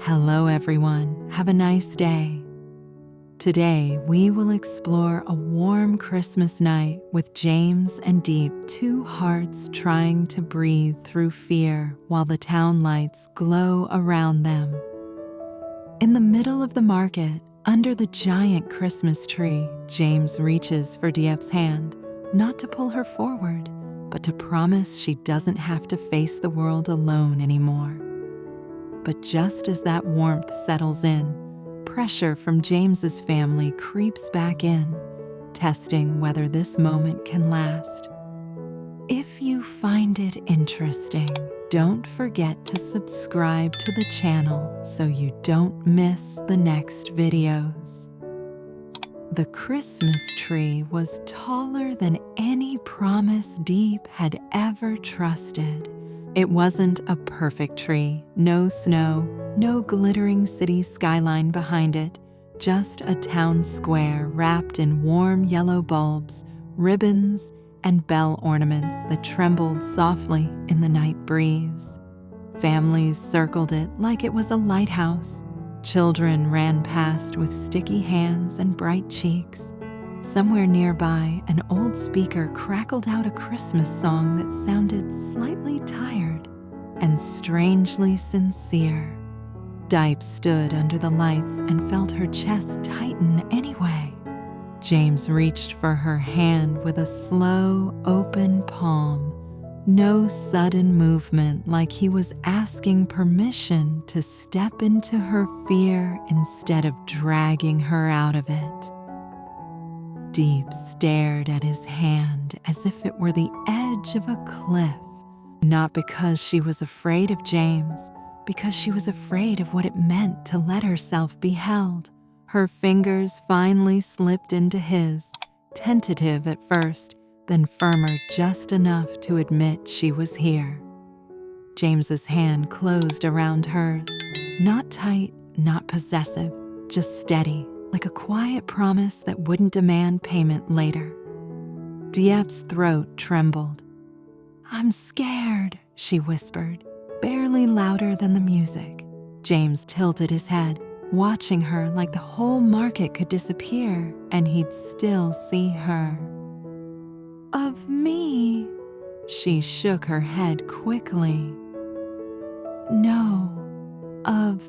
Hello everyone, have a nice day. Today we will explore a warm Christmas night with James and Diep, two hearts trying to breathe through fear while the town lights glow around them. In the middle of the market, under the giant Christmas tree, James reaches for Diep's hand, not to pull her forward, but to promise she doesn't have to face the world alone anymore. But just as that warmth settles in, pressure from James's family creeps back in, testing whether this moment can last. If you find it interesting, don't forget to subscribe to the channel so you don't miss the next videos. The Christmas tree was taller than any promise Diep had ever trusted. It wasn't a perfect tree, no snow, no glittering city skyline behind it, just a town square wrapped in warm yellow bulbs, ribbons, and bell ornaments that trembled softly in the night breeze. Families circled it like it was a lighthouse. Children ran past with sticky hands and bright cheeks. Somewhere nearby, an old speaker crackled out a Christmas song that sounded slightly tired and strangely sincere. Diep stood under the lights and felt her chest tighten anyway. James reached for her hand with a slow, open palm, no sudden movement, like he was asking permission to step into her fear instead of dragging her out of it. Diep stared at his hand as if it were the edge of a cliff, not because she was afraid of James, because she was afraid of what it meant to let herself be held. Her fingers finally slipped into his, tentative at first, then firmer just enough to admit she was here. James's hand closed around hers, not tight, not possessive, just steady, like a quiet promise that wouldn't demand payment later. Diep's throat trembled. "I'm scared," she whispered, barely louder than the music. James tilted his head, watching her like the whole market could disappear and he'd still see her. "Of me?" She shook her head quickly. "No, of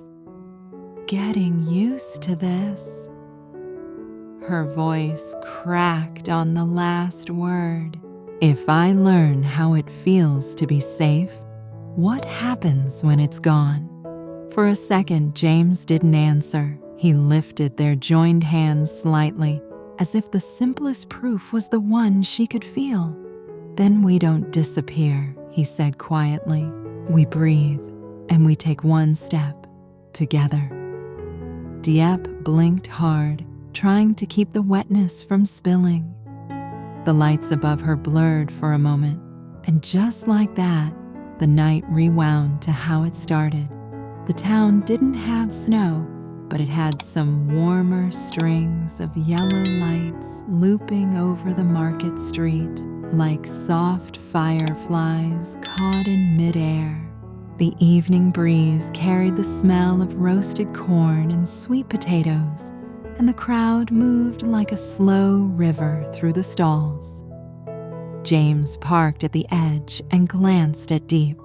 getting used to this." Her voice cracked on the last word. "If I learn how it feels to be safe, what happens when it's gone?" For a second, James didn't answer. He lifted their joined hands slightly, as if the simplest proof was the one she could feel. "Then we don't disappear," he said quietly. "We breathe, and we take one step together." Diep blinked hard, trying to keep the wetness from spilling. The lights above her blurred for a moment, and just like that, the night rewound to how it started. The town didn't have snow, but it had some warmer strings of yellow lights looping over the market street, like soft fireflies caught in midair. The evening breeze carried the smell of roasted corn and sweet potatoes, and the crowd moved like a slow river through the stalls. James parked at the edge and glanced at Diep.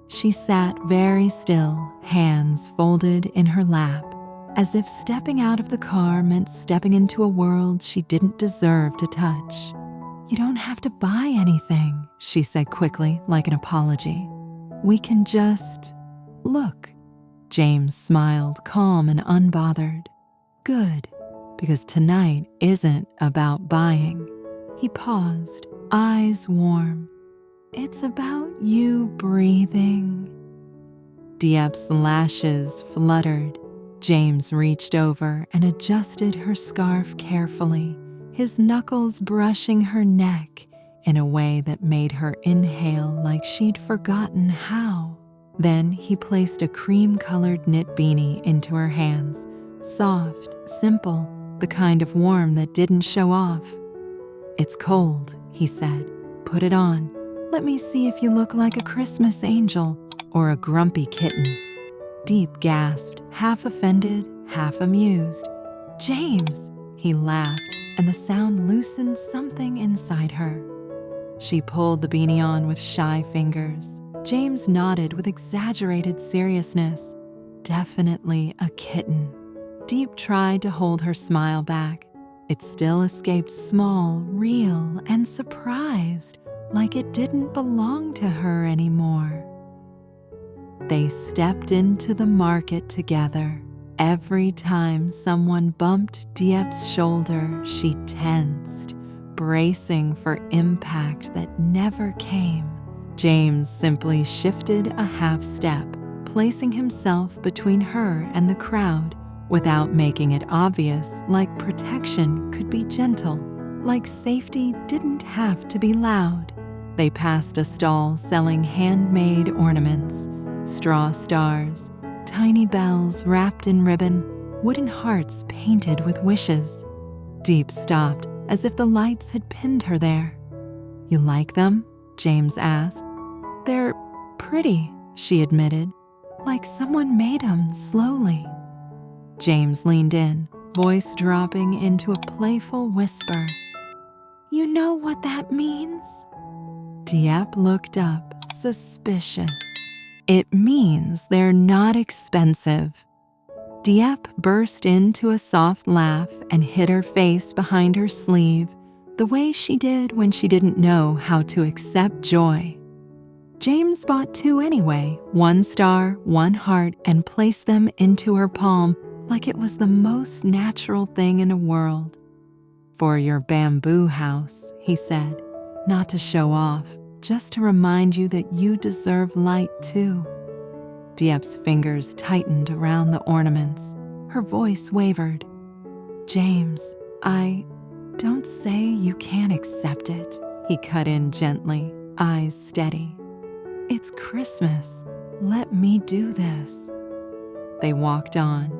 She sat very still, hands folded in her lap, as if stepping out of the car meant stepping into a world she didn't deserve to touch. "You don't have to buy anything," she said quickly, like an apology. "We can just look." James smiled, calm and unbothered. "Good, because tonight isn't about buying." He paused, eyes warm. "It's about you breathing." Diep's lashes fluttered. James reached over and adjusted her scarf carefully, his knuckles brushing her neck in a way that made her inhale like she'd forgotten how. Then he placed a cream-colored knit beanie into her hands, soft, simple, the kind of warm that didn't show off. "It's cold," he said. "Put it on. Let me see if you look like a Christmas angel or a grumpy kitten." Diep gasped, half offended, half amused. "James!" He laughed, and the sound loosened something inside her. She pulled the beanie on with shy fingers. James nodded with exaggerated seriousness. "Definitely a kitten." Diep tried to hold her smile back. It still escaped small, real, and surprised, like it didn't belong to her anymore. They stepped into the market together. Every time someone bumped Diep's shoulder, she tensed, bracing for impact that never came. James simply shifted a half step, placing himself between her and the crowd without making it obvious, like protection could be gentle, like safety didn't have to be loud. They passed a stall selling handmade ornaments, straw stars, tiny bells wrapped in ribbon, wooden hearts painted with wishes. Diep stopped, as if the lights had pinned her there. "You like them?" James asked. "They're pretty," she admitted, "like someone made them slowly." James leaned in, voice dropping into a playful whisper. "You know what that means?" Diep looked up, suspicious. "It means they're not expensive." Diep burst into a soft laugh and hid her face behind her sleeve, the way she did when she didn't know how to accept joy. James bought 2 anyway, 1 star, 1 heart, and placed them into her palm like it was the most natural thing in the world. "For your bamboo house," he said, "not to show off, just to remind you that you deserve light too." Diep's fingers tightened around the ornaments. Her voice wavered. "James, don't say you can't accept it," he cut in gently, eyes steady. "It's Christmas. Let me do this." They walked on.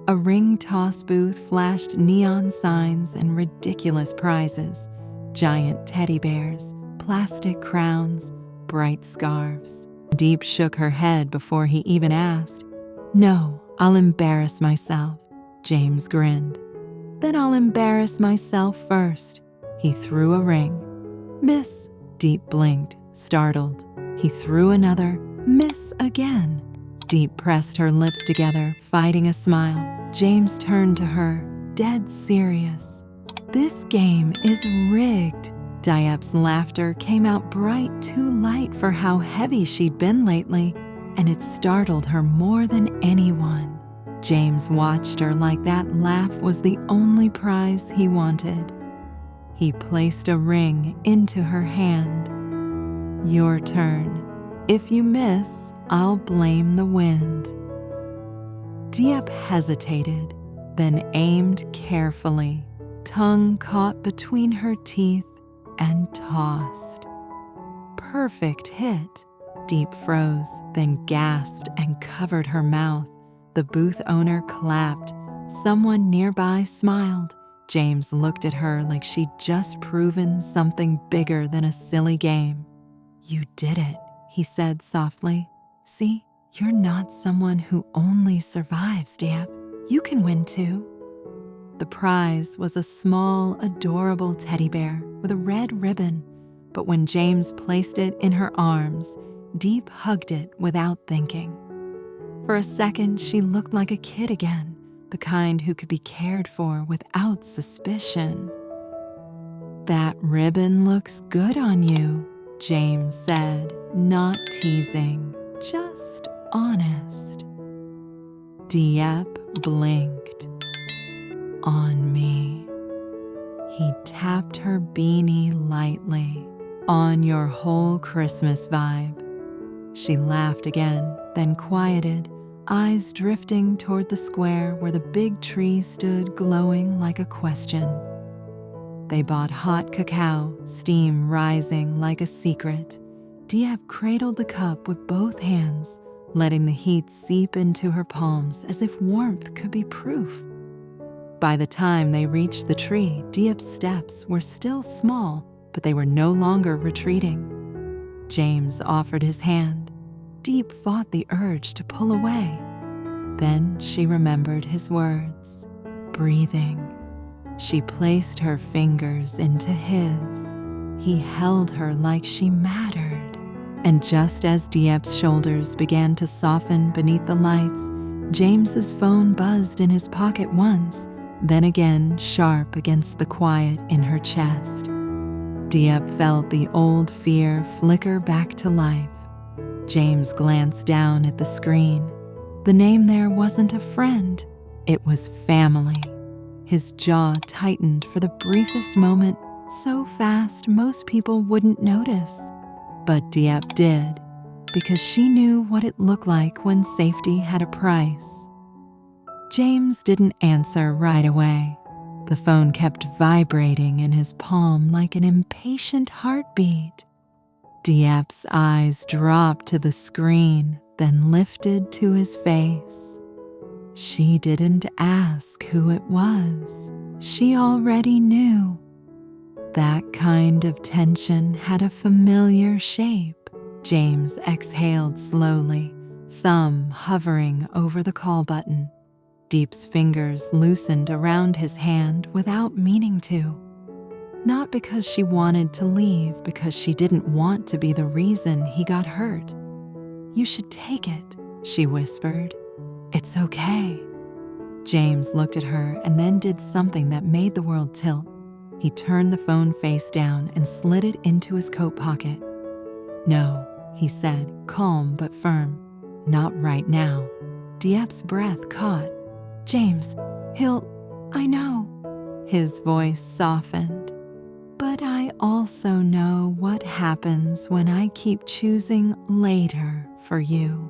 A ring toss booth flashed neon signs and ridiculous prizes, giant teddy bears, plastic crowns, bright scarves. Diep shook her head before he even asked. "No, I'll embarrass myself." James grinned. "Then I'll embarrass myself first." He threw a ring. "Miss." Diep blinked, startled. He threw another. "Miss again." Diep pressed her lips together, fighting a smile. James turned to her, dead serious. "This game is rigged." Diep's laughter came out bright, too light for how heavy she'd been lately, and it startled her more than anyone. James watched her like that laugh was the only prize he wanted. He placed a ring into her hand. "Your turn. If you miss, I'll blame the wind." Diep hesitated, then aimed carefully, tongue caught between her teeth, and tossed. Perfect hit. Diep froze, then gasped and covered her mouth. The booth owner clapped. Someone nearby smiled. James looked at her like she'd just proven something bigger than a silly game. "You did it," he said softly. "See, you're not someone who only survives, Diep. You can win too." The prize was a small, adorable teddy bear with a red ribbon, but when James placed it in her arms, Diep hugged it without thinking. For a second, she looked like a kid again, the kind who could be cared for without suspicion. "That ribbon looks good on you," James said, not teasing, just honest. Diep blinked. "On me." He tapped her beanie lightly. "On your whole Christmas vibe." She laughed again, then quieted, eyes drifting toward the square where the big tree stood glowing like a question. They bought hot cacao, steam rising like a secret. Diep cradled the cup with both hands, letting the heat seep into her palms as if warmth could be proof. By the time they reached the tree, Diep's steps were still small, but they were no longer retreating. James offered his hand. Diep fought the urge to pull away. Then she remembered his words, breathing. She placed her fingers into his. He held her like she mattered. And just as Diep's shoulders began to soften beneath the lights, James's phone buzzed in his pocket once, then again sharp against the quiet in her chest. Diep felt the old fear flicker back to life. James glanced down at the screen. The name there wasn't a friend, it was family. His jaw tightened for the briefest moment, so fast most people wouldn't notice. But Diep did, because she knew what it looked like when safety had a price. James didn't answer right away. The phone kept vibrating in his palm like an impatient heartbeat. Diep's eyes dropped to the screen, then lifted to his face. She didn't ask who it was. She already knew. That kind of tension had a familiar shape. James exhaled slowly, thumb hovering over the call button. Diep's fingers loosened around his hand without meaning to. Not because she wanted to leave, because she didn't want to be the reason he got hurt. "You should take it," she whispered. "It's okay." James looked at her and then did something that made the world tilt. He turned the phone face down and slid it into his coat pocket. "No," he said, calm but firm. "Not right now." Diep's breath caught. "James, I know." His voice softened. "But I also know what happens when I keep choosing later for you.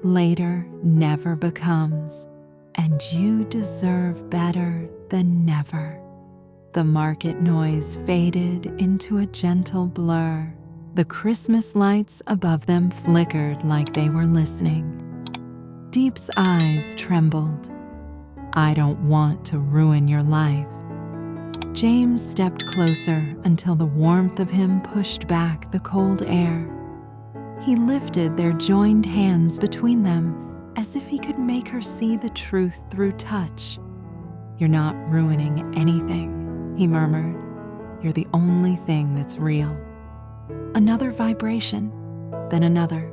Later never becomes, and you deserve better than never." The market noise faded into a gentle blur. The Christmas lights above them flickered like they were listening. Diep's eyes trembled. "I don't want to ruin your life." James stepped closer until the warmth of him pushed back the cold air. He lifted their joined hands between them as if he could make her see the truth through touch. "You're not ruining anything," he murmured. "You're the only thing that's real." Another vibration, then another.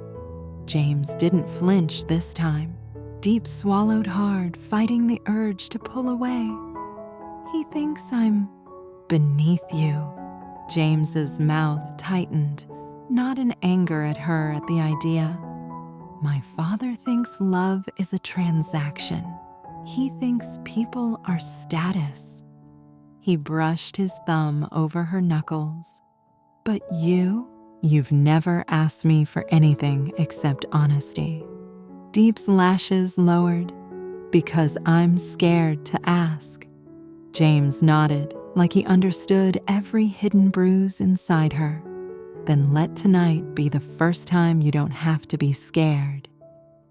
James didn't flinch this time. Diep swallowed hard, fighting the urge to pull away. "He thinks I'm beneath you." James's mouth tightened, not in anger at her at the idea. "My father thinks love is a transaction. He thinks people are status." He brushed his thumb over her knuckles. "But you've never asked me for anything except honesty." Diep's lashes lowered. "Because I'm scared to ask." James nodded, like he understood every hidden bruise inside her. "Then let tonight be the first time you don't have to be scared."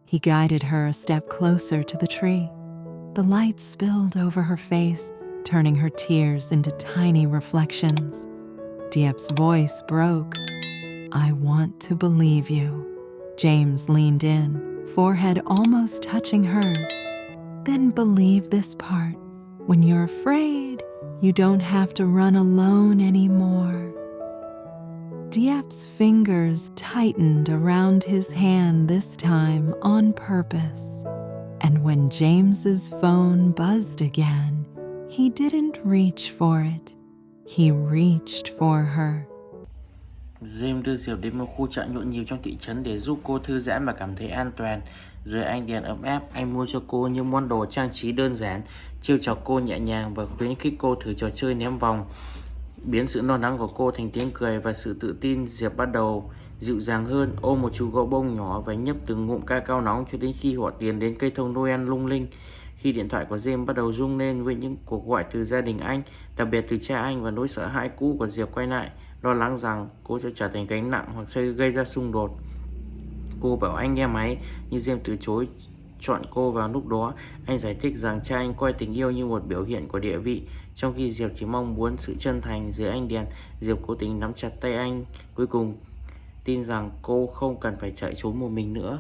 He guided her a step closer to the tree. The light spilled over her face, turning her tears into tiny reflections. Diep's voice broke. "I want to believe you." James leaned in, forehead almost touching hers. "Then believe this part. When you're afraid, you don't have to run alone anymore." Diep's fingers tightened around his hand this time on purpose. And when James's phone buzzed again, he didn't reach for it. He reached for her. James đưa Diệp đến một khu chợ nhộn nhịp trong thị trấn để giúp cô thư giãn và cảm thấy an toàn. Dưới ánh đèn ấm áp, anh mua cho cô những món đồ trang trí đơn giản, trêu chọc cô nhẹ nhàng và khuyến khích cô thử trò chơi ném vòng, biến sự lo lắng của cô thành tiếng cười và sự tự tin. Diệp bắt đầu dịu dàng hơn, ôm một chú gấu bông nhỏ và nhấp từng ngụm ca cao nóng cho đến khi họ tiến đến cây thông Noel lung linh. Khi điện thoại của James bắt đầu rung lên với những cuộc gọi từ gia đình anh, đặc biệt từ cha anh, và nỗi sợ hãi cũ của Diệp quay lại, lo lắng rằng cô sẽ trở thành gánh nặng hoặc sẽ gây ra xung đột. Cô bảo anh nghe máy, nhưng James từ chối chọn cô vào lúc đó. Anh giải thích rằng cha anh coi tình yêu như một biểu hiện của địa vị, trong khi Diệp chỉ mong muốn sự chân thành. Dưới ánh đèn, Diệp cố tình nắm chặt tay anh, cuối cùng tin rằng cô không cần phải chạy trốn một mình nữa.